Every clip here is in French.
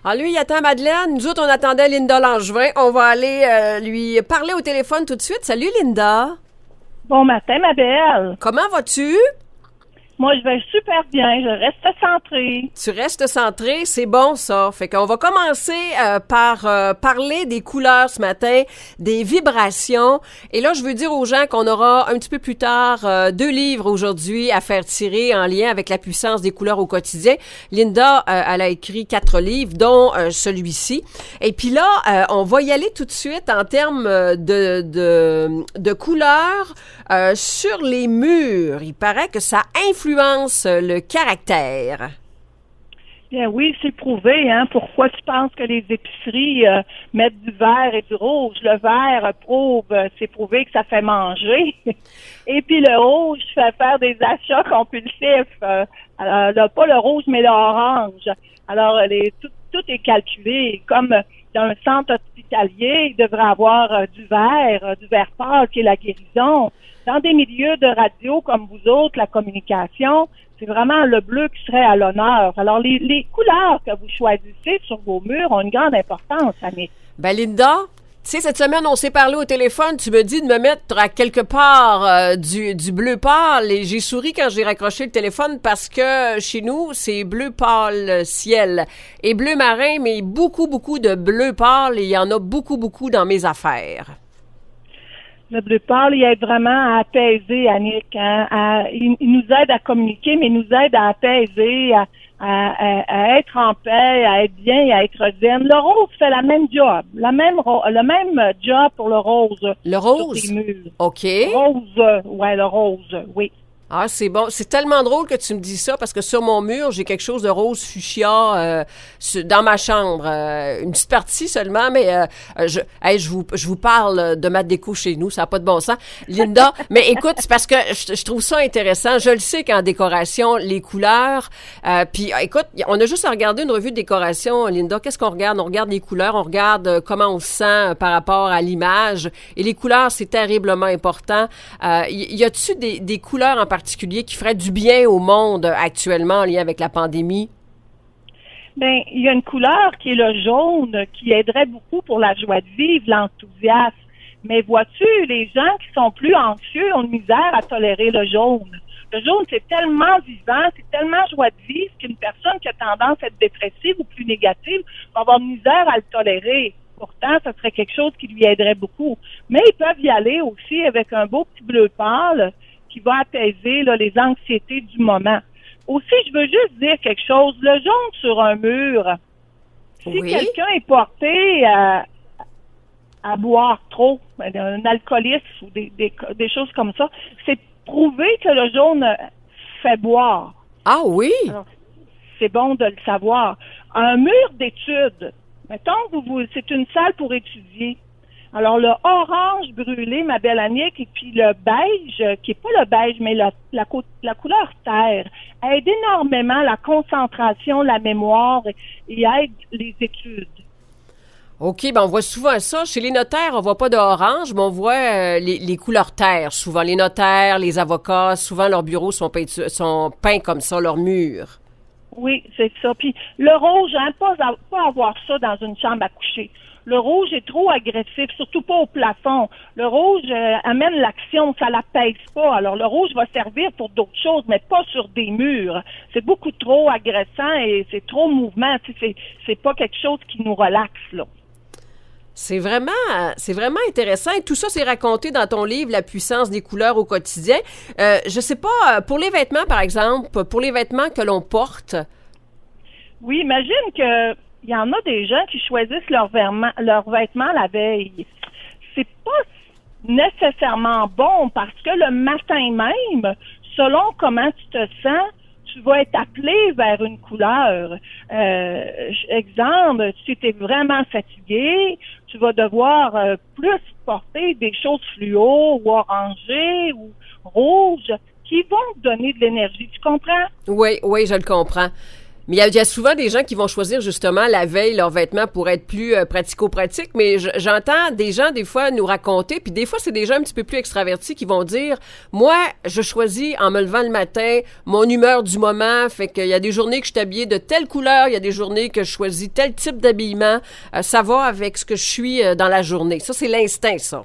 Ah, lui, il attend Madeleine. Nous autres, on attendait Linda Langevin. On va aller lui parler au téléphone tout de suite. Salut, Linda. Bon matin, ma belle. Comment vas-tu? Moi, je vais super bien. Je reste centrée. Tu restes centré, c'est bon ça. Fait qu'on va commencer par parler des couleurs ce matin, des vibrations. Et là, je veux dire aux gens qu'on aura un petit peu plus tard 2 livres aujourd'hui à faire tirer en lien avec la puissance des couleurs au quotidien. Linda, elle a écrit 4 livres, dont celui-ci. Et puis là, on va y aller tout de suite en termes de couleurs sur les murs. Il paraît que ça influence le caractère. Bien oui, c'est prouvé. Pourquoi tu penses que les épiceries mettent du vert et du rouge? Le vert c'est prouvé que ça fait manger. Et puis le rouge fait faire des achats compulsifs. Alors, pas le rouge, mais l'orange. Alors, tout est calculé. Comme dans un centre hospitalier, il devrait avoir du vert pâle qui est la guérison. Dans des milieux de radio comme vous autres, la communication, c'est vraiment le bleu qui serait à l'honneur. Alors, les couleurs que vous choisissez sur vos murs ont une grande importance, Annick. Ben, Linda, tu sais, cette semaine, on s'est parlé au téléphone. Tu me dis de me mettre à quelque part du bleu pâle. Et j'ai souri quand j'ai raccroché le téléphone parce que chez nous, c'est bleu pâle ciel et bleu marin, mais beaucoup, beaucoup de bleu pâle. Et il y en a beaucoup, beaucoup dans mes affaires. Le bleu pâle, il aide vraiment à apaiser, Annick. Il nous aide à communiquer, mais il nous aide à apaiser, à être en paix, à être bien, à être zen. Le rose fait la même job. Le même job pour le rose. Le rose? Sur les murs. OK. Le rose, oui. Ah, c'est bon. C'est tellement drôle que tu me dis ça parce que sur mon mur, j'ai quelque chose de rose fuchsia dans ma chambre. Une petite partie seulement, mais je vous parle de ma déco chez nous. Ça n'a pas de bon sens. Linda, mais écoute, c'est parce que je trouve ça intéressant. Je le sais qu'en décoration, les couleurs... puis écoute, on a juste à regarder une revue de décoration, Linda. Qu'est-ce qu'on regarde? On regarde les couleurs, on regarde comment on se sent par rapport à l'image. Et les couleurs, c'est terriblement important. Y a-tu des couleurs en particulier qui ferait du bien au monde actuellement en lien avec la pandémie? Bien, il y a une couleur qui est le jaune qui aiderait beaucoup pour la joie de vivre, l'enthousiasme. Mais vois-tu, les gens qui sont plus anxieux ont de misère à tolérer le jaune. Le jaune, c'est tellement vivant, c'est tellement joie de vivre qu'une personne qui a tendance à être dépressive ou plus négative va avoir de misère à le tolérer. Pourtant, ça serait quelque chose qui lui aiderait beaucoup. Mais ils peuvent y aller aussi avec un beau petit bleu pâle qui va apaiser les anxiétés du moment. Aussi, je veux juste dire quelque chose. Le jaune sur un mur, si quelqu'un est porté à boire trop, un alcoolisme ou des choses comme ça, c'est prouvé que le jaune fait boire. Ah oui? Alors, c'est bon de le savoir. Un mur d'études, mettons que c'est une salle pour étudier. Alors, le orange brûlé, ma belle Annick, et puis le beige, qui est pas le beige, mais la couleur terre, aide énormément la concentration, la mémoire et aide les études. OK, ben on voit souvent ça. Chez les notaires, on voit pas d'orange, mais on voit les couleurs terre souvent. Les notaires, les avocats, souvent leurs bureaux sont peints comme ça, leurs murs. Oui, c'est ça. Puis le rouge, pas avoir ça dans une chambre à coucher. Le rouge est trop agressif, surtout pas au plafond. Le rouge amène l'action, ça l'apaise pas. Alors, le rouge va servir pour d'autres choses, mais pas sur des murs. C'est beaucoup trop agressant et c'est trop mouvement. C'est pas quelque chose qui nous relaxe, là. C'est vraiment intéressant. Et tout ça, c'est raconté dans ton livre, La puissance des couleurs au quotidien. Je sais pas, pour les vêtements, par exemple, pour les vêtements que l'on porte. Oui, imagine que il y en a des gens qui choisissent leurs vêtements la veille. C'est pas nécessairement bon parce que le matin même, selon comment tu te sens, tu vas être appelé vers une couleur. Exemple, si tu es vraiment fatigué, tu vas devoir plus porter des choses fluo ou orangées ou rouges qui vont te donner de l'énergie. Tu comprends? Oui, je le comprends. Mais il y a souvent des gens qui vont choisir justement la veille leurs vêtements pour être plus pratico-pratiques, mais j'entends des gens des fois nous raconter, puis des fois c'est des gens un petit peu plus extravertis qui vont dire « Moi, je choisis en me levant le matin mon humeur du moment, fait qu'il y a des journées que je suis habillée de telle couleur, il y a des journées que je choisis tel type d'habillement, ça va avec ce que je suis dans la journée. » Ça, c'est l'instinct, ça.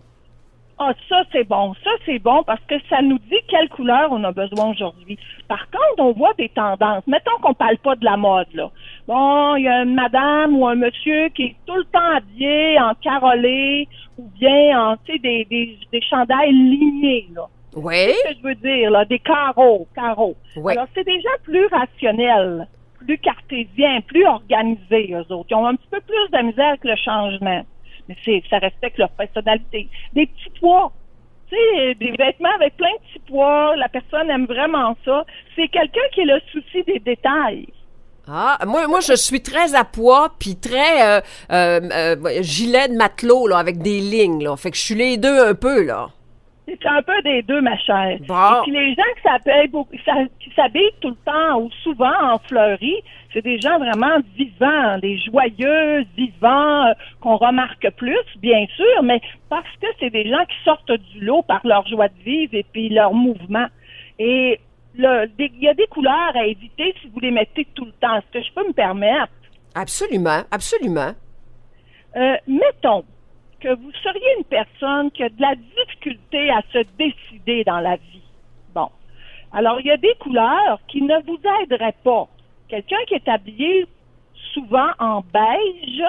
Ah, ça, c'est bon. Ça, c'est bon parce que ça nous dit quelle couleur on a besoin aujourd'hui. Par contre, on voit des tendances. Mettons qu'on parle pas de la mode, là. Bon, il y a une madame ou un monsieur qui est tout le temps habillé en carolé ou bien en, tu sais, des chandails lignés, là. Oui. C'est ce que je veux dire, là, des carreaux. Oui. Alors, c'est des gens plus rationnels, plus cartésiens, plus organisés, eux autres. Ils ont un petit peu plus de misère avec le changement. Mais ça respecte leur personnalité. Des petits pois. Tu sais, des vêtements avec plein de petits pois. La personne aime vraiment ça. C'est quelqu'un qui a le souci des détails. Ah, moi, je suis très à pois, puis très gilet de matelot, là, avec des lignes, là. Fait que je suis les deux un peu, là. C'est un peu des deux, ma chère. Bon. Et puis les gens qui s'habillent tout le temps ou souvent en fleuris, c'est des gens vraiment vivants, des joyeux, vivants, qu'on remarque plus, bien sûr, mais parce que c'est des gens qui sortent du lot par leur joie de vivre et puis leur mouvement. Et il y a des couleurs à éviter si vous les mettez tout le temps. Est-ce que je peux me permettre? Absolument, absolument. Mettons que vous seriez une personne qui a de la difficulté à se décider dans la vie. Bon. Alors, il y a des couleurs qui ne vous aideraient pas. Quelqu'un qui est habillé souvent en beige,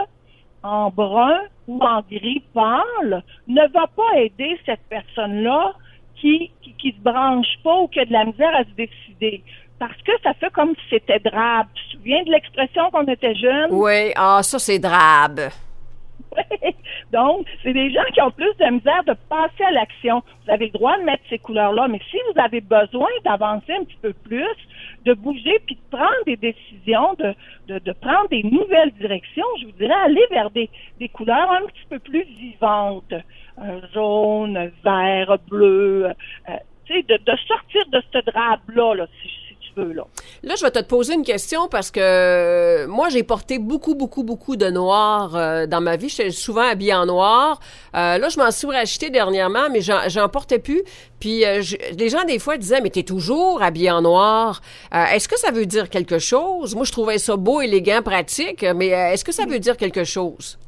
en brun ou en gris pâle ne va pas aider cette personne-là qui se branche pas ou qui a de la misère à se décider. Parce que ça fait comme si c'était drabe. Tu te souviens de l'expression quand on était jeune? Oui, ça c'est drabe. Donc, c'est des gens qui ont plus de misère de passer à l'action. Vous avez le droit de mettre ces couleurs-là, mais si vous avez besoin d'avancer un petit peu plus, de bouger puis de prendre des décisions, de prendre des nouvelles directions, je vous dirais aller vers des couleurs un petit peu plus vivantes. Jaune, vert, bleu, tu sais, de sortir de ce drabe-là, là, si veux, là. Là, je vais te poser une question parce que moi, j'ai porté beaucoup de noir dans ma vie. J'étais souvent habillée en noir. Là, je m'en suis racheté dernièrement, mais j'en portais plus. Puis les gens, des fois, disaient « Mais t'es toujours habillée en noir. Est-ce que ça veut dire quelque chose? » Moi, je trouvais ça beau, élégant, pratique, mais est-ce que ça veut dire quelque chose?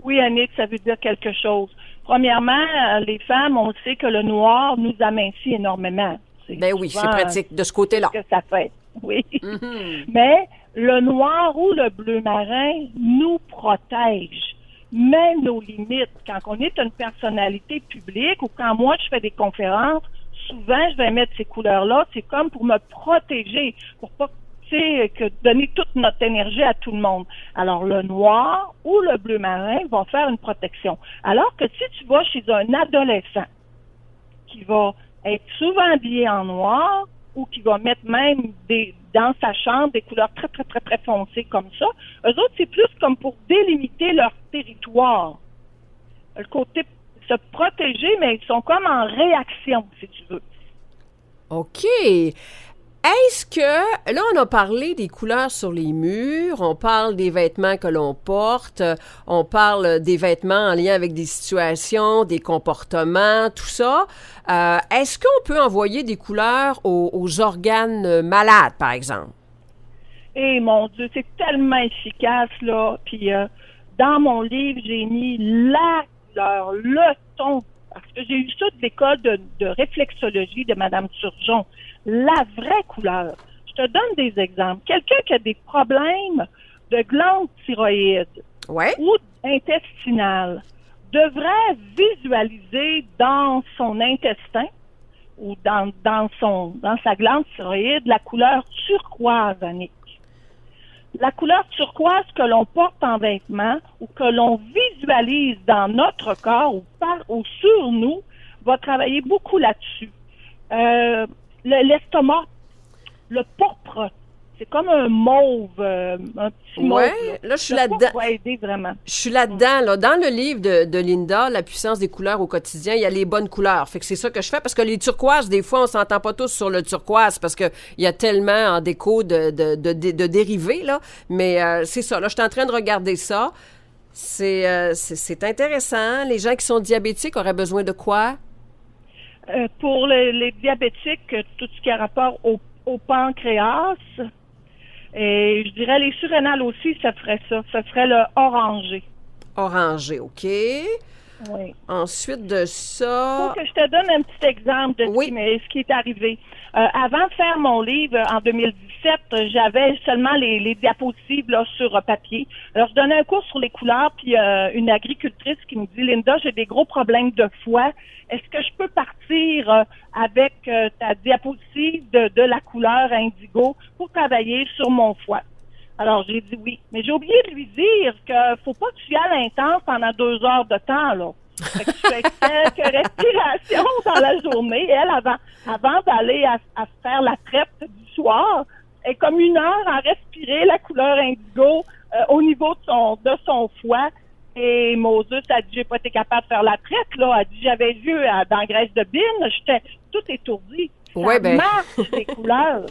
Oui, Annick, ça veut dire quelque chose. Premièrement, les femmes, on sait que le noir nous amincit énormément. Ben oui, c'est pratique de ce côté-là. Ce que ça fait, oui. Mm-hmm. Mais le noir ou le bleu marin nous protège, même nos limites. Quand on est une personnalité publique ou quand moi je fais des conférences, souvent je vais mettre ces couleurs-là, c'est comme pour me protéger, pour pas que donner toute notre énergie à tout le monde. Alors le noir ou le bleu marin vont faire une protection. Alors que si tu vas chez un adolescent qui va être souvent habillé en noir ou qui va mettre même dans sa chambre des couleurs très foncées comme ça, eux autres, c'est plus comme pour délimiter leur territoire. Le côté se protéger, mais ils sont comme en réaction, si tu veux. OK. Est-ce que, là, on a parlé des couleurs sur les murs, on parle des vêtements que l'on porte, on parle des vêtements en lien avec des situations, des comportements, tout ça. Est-ce qu'on peut envoyer des couleurs aux organes malades, par exemple? Eh, mon Dieu, c'est tellement efficace, là. Puis, dans mon livre, j'ai mis la couleur, le ton, parce que j'ai eu ça de l'école de réflexologie de Mme Turgeon. La vraie couleur. Je te donne des exemples. Quelqu'un qui a des problèmes de glande thyroïde ou intestinale devrait visualiser dans son intestin ou dans sa glande thyroïde la couleur turquoise, Annick. La couleur turquoise que l'on porte en vêtements ou que l'on visualise dans notre corps ou sur nous va travailler beaucoup là-dessus. L'estomac, le pourpre, C'est comme un mauve, un petit mauve. Ouais, là, je suis là-dedans. Ça va aider vraiment. Je suis là-dedans, là. Dans le livre de Linda, La puissance des couleurs au quotidien, il y a les bonnes couleurs. Fait que c'est ça que je fais, parce que les turquoises, des fois, on s'entend pas tous sur le turquoise, parce que il y a tellement en déco de dérivés, là. Mais c'est ça, là, je suis en train de regarder ça. C'est intéressant. Les gens qui sont diabétiques auraient besoin de quoi? Pour les diabétiques, tout ce qui a rapport au pancréas, et je dirais les surrénales aussi, ça ferait ça. Ça serait le orangé. Orangé, OK. Oui. Ensuite de ça... Faut que je te donne un petit exemple de ce qui est arrivé. Avant de faire mon livre en 2017, j'avais seulement les diapositives là, sur papier. Alors, je donnais un cours sur les couleurs, puis une agricultrice qui me dit, Linda, j'ai des gros problèmes de foie. Est-ce que je peux partir avec ta diapositive de la couleur indigo pour travailler sur mon foie? Alors, j'ai dit oui. Mais j'ai oublié de lui dire que faut pas que tu y ailles intense pendant 2 heures de temps, là. Fait que tu fais quelques respirations dans la journée. Elle, avant d'aller à faire la traite du soir, elle est comme 1 heure à respirer la couleur indigo au niveau de son foie. Et Moses a dit, j'ai pas été capable de faire la traite, là. Elle a dit, j'avais vu dans la graisse de bine, j'étais tout étourdie. Ouais, marche, les couleurs.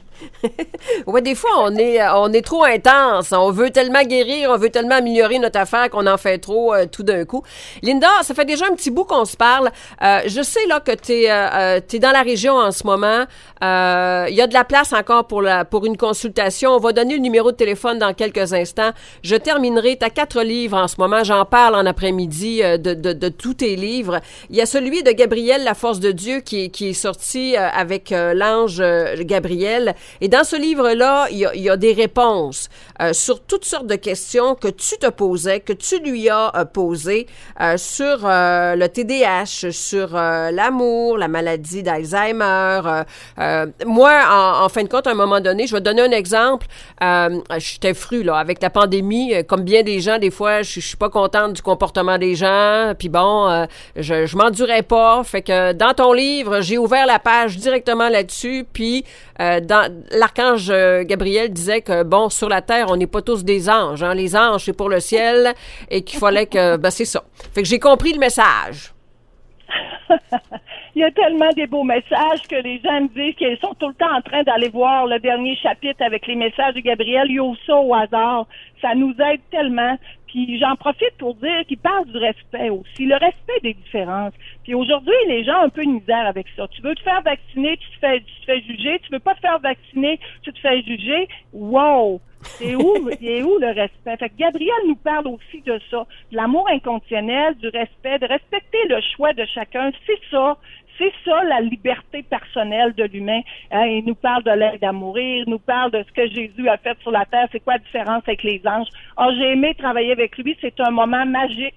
Ouais, des fois, on est trop intense. On veut tellement guérir, on veut tellement améliorer notre affaire qu'on en fait trop tout d'un coup. Linda, ça fait déjà un petit bout qu'on se parle. Je sais là que t'es dans la région en ce moment. Il y a de la place encore pour une consultation. On va donner le numéro de téléphone dans quelques instants. Je terminerai. T'as 4 livres en ce moment. J'en parle en après-midi de tous tes livres. Il y a celui de Gabriel, La force de Dieu, qui est sorti avec l'ange Gabriel. Et dans ce livre-là, il y a des réponses sur toutes sortes de questions que tu te posais, que tu lui as posées sur le TDAH, sur l'amour, la maladie d'Alzheimer. Moi, en fin de compte, à un moment donné, je vais te donner un exemple. J'étais fru, là, avec la pandémie. Comme bien des gens, des fois, je suis pas contente du comportement des gens. Puis bon, je m'endurais pas. Fait que dans ton livre, j'ai ouvert la page directement là-dessus, puis l'archange Gabriel disait que, bon, sur la terre, on n'est pas tous des anges, hein. Les anges, c'est pour le ciel, et qu'il fallait que, c'est ça. Fait que j'ai compris le message. Il y a tellement des beaux messages que les gens me disent qu'ils sont tout le temps en train d'aller voir le dernier chapitre avec les messages de Gabriel. Ils ouvrent ça au hasard. Ça nous aide tellement. Puis j'en profite pour dire qu'il parle du respect aussi, le respect des différences. Puis aujourd'hui, les gens ont un peu de misère avec ça. Tu veux te faire vacciner, tu te fais juger. Tu veux pas te faire vacciner, tu te fais juger. Wow! Il est où le respect? Fait que Gabriel nous parle aussi de ça, de l'amour inconditionnel, du respect, de respecter le choix de chacun. C'est ça la liberté personnelle de l'humain. Il nous parle de l'aide à mourir, il nous parle de ce que Jésus a fait sur la terre, c'est quoi la différence avec les anges. J'ai aimé travailler avec lui, c'est un moment magique.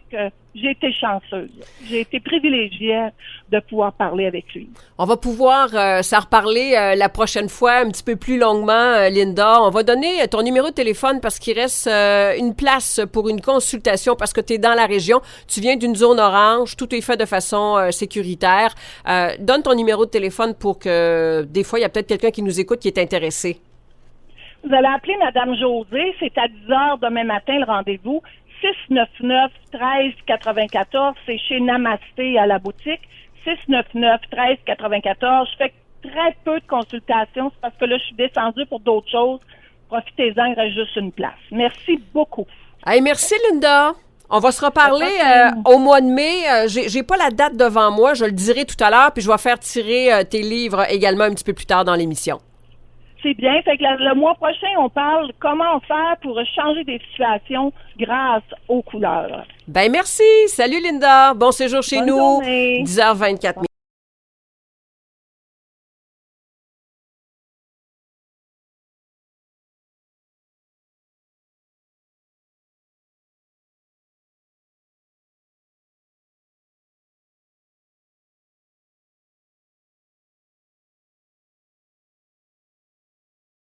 J'ai été chanceuse. J'ai été privilégiée de pouvoir parler avec lui. On va pouvoir s'en reparler la prochaine fois un petit peu plus longuement, Linda. On va donner ton numéro de téléphone parce qu'il reste une place pour une consultation parce que tu es dans la région. Tu viens d'une zone orange. Tout est fait de façon sécuritaire. Donne ton numéro de téléphone pour que des fois, il y a peut-être quelqu'un qui nous écoute qui est intéressé. Vous allez appeler Mme Josée. C'est à 10 heures demain matin le rendez-vous. 699-1394, c'est chez Namasté à la boutique. 699-1394. Je fais très peu de consultations, c'est parce que là, je suis descendue pour d'autres choses. Profitez-en, il reste juste une place. Merci beaucoup. Hey, merci, Linda. On va se reparler au mois de mai. J'ai pas la date devant moi, je le dirai tout à l'heure, puis je vais faire tirer tes livres également un petit peu plus tard dans l'émission. C'est bien. Fait que le mois prochain, on parle comment faire pour changer des situations grâce aux couleurs. Ben merci. Salut Linda. Bon séjour chez nous. Journée. 10h24.